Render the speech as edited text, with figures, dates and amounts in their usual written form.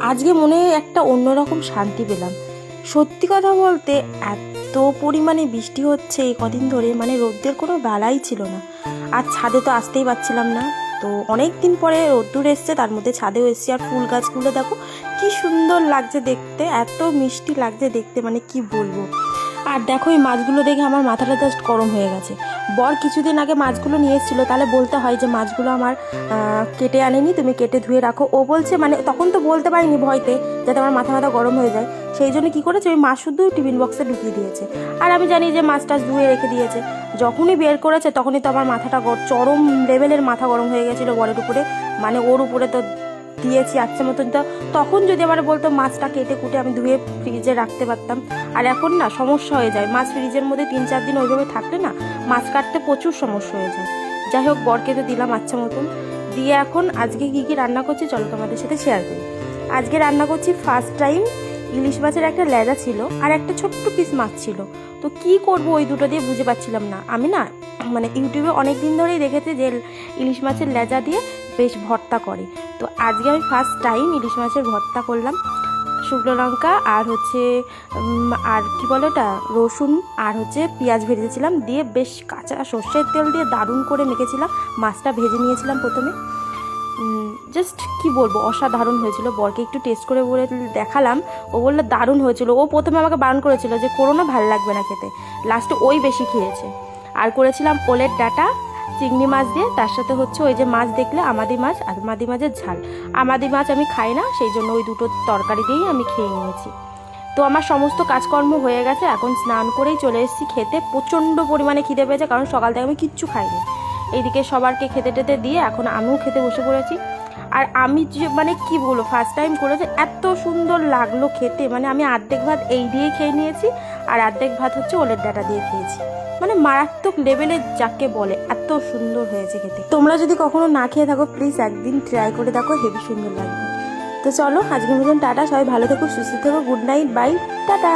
আজকে মনে একটা অন্যরকম শান্তি পেলাম। সত্যি কথা বলতে এত পরিমাণে বৃষ্টি হচ্ছে এই কদিন ধরে, মানে রোদ্রের কোনো বেলাই ছিল না। আর ছাদে তো আসতেই পারছিলাম না, তো অনেক দিন পরে রোদ্দুর এসছে, তার মধ্যে ছাদেও এসছি। আর ফুল গাছগুলো দেখো কি সুন্দর লাগছে দেখতে, এত মিষ্টি লাগছে দেখতে, মানে কি বলবো। আর দেখো এই মাছগুলো দেখে আমার মাথাটা জাস্ট গরম হয়ে গেছে। বর কিছুদিন আগে মাছগুলো নিয়ে এসেছিলো, তাহলে বলতে হয় যে মাছগুলো আমার কেটে আনেনি, তুমি কেটে ধুয়ে রাখো। ও বলছে, মানে তখন তো বলতে পারিনি ভয়তে, যাতে আমার মাথা গরম হয়ে যায়, সেই জন্য কী করেছে ওই মাছ শুধু টিফিন বক্সে ঢুকিয়ে দিয়েছে। আর আমি জানি যে মাছ টাছ ধুয়ে রেখে দিয়েছে। যখনই বের করেছে তখনই তো আমার মাথাটা চরম লেভেলের মাথা গরম হয়ে গেছিলো বরের উপরে, মানে ওর উপরে তো দিয়েছি আচ্ছা মতন। তো তখন যদি আবার বলতো মাছটা কেটে কুটে আমি ধুয়ে ফ্রিজে রাখতে পারতাম। আর এখন না সমস্যা হয়ে যায়, মাছ ফ্রিজের মধ্যে 3-4 দিন ওইভাবে থাকলে না মাছ কাটতে প্রচুর সমস্যা হয়ে যায়। যাই হোক, বরকে তো দিলাম আচ্ছা মতন দিয়ে। এখন আজকে কী কী রান্না করছি চলো তোমাদের সাথে শেয়ার করি। আজকে রান্না করছি ফার্স্ট টাইম ইলিশ মাছের একটা লেজা ছিল আর একটা ছোট্ট পিস মাছ ছিল। তো কি করব ওই দুটো দিয়ে বুঝে পাচ্ছিলাম না। আমি না মানে ইউটিউবে অনেক দিন ধরেই দেখেছি যে ইলিশ মাছের লেজা দিয়ে বেশ ভর্তা করে। তো আজকে আমি ফার্স্ট টাইম ইলিশ মাছের ভর্তা করলাম। শুকনো লঙ্কা আর হচ্ছে আর কি বলে ওটা রসুন আর হচ্ছে পেঁয়াজ ভেজেছিলাম, দিয়ে বেশ কাঁচা সর্ষের তেল দিয়ে দারুণ করে মেখেছিলাম। মাছটা ভেজে নিয়েছিলাম প্রথমে, জাস্ট কি বলবো অসাধারণ হয়েছিল। বরকে একটু টেস্ট করে বলে দেখালাম, ও বললো দারুণ হয়েছিল। ও প্রথমে আমাকে বারণ করেছিল যে করো না, ভালো লাগবে না খেতে, লাস্টে ওই বেশি খেয়েছে। আর করেছিলাম ওলের ডাঁটা চিংড়ি মাছ দিয়ে, তার সাথে হচ্ছে ওই যে মাছ দেখলে আমাদি মাছ, আর আমাদি মাছের ঝাল। আমাদি মাছ আমি খাই না, সেই জন্য ওই দুটো তরকারি দিয়েই আমি খেয়ে নিয়েছি। তো আমার সমস্ত কাজকর্ম হয়ে গেছে, এখন স্নান করেই চলে এসেছি খেতে। প্রচণ্ড পরিমাণে খিদে পেয়েছে, কারণ সকাল থেকে আমি কিচ্ছু খাইনি। এইদিকে সবারকে খেতে টেতে দিয়ে এখন আমিও খেতে বসে পড়েছি। আর আমি যে মানে কি বলবো ফার্স্ট টাইম করেছে, এত সুন্দর লাগলো খেতে। মানে আমি অর্ধেক ভাত এই দিয়েই খেয়ে নিয়েছি, আর অর্ধেক ভাত হচ্ছে ওলের ডাঁটা দিয়ে খেয়েছি। মানে মারাত্মক লেভেলের যাকে বলে, এত সুন্দর হয়েছে খেতে। তোমরা যদি কখনো না খেয়ে থাকো প্লিজ একদিন ট্রাই করে দেখো, হেবি সুন্দর লাগবে। তো চলো আজকের মতন টাটা, সবাই ভালো থেকো, সুস্থ থেকো, গুড নাইট, বাই, টাটা।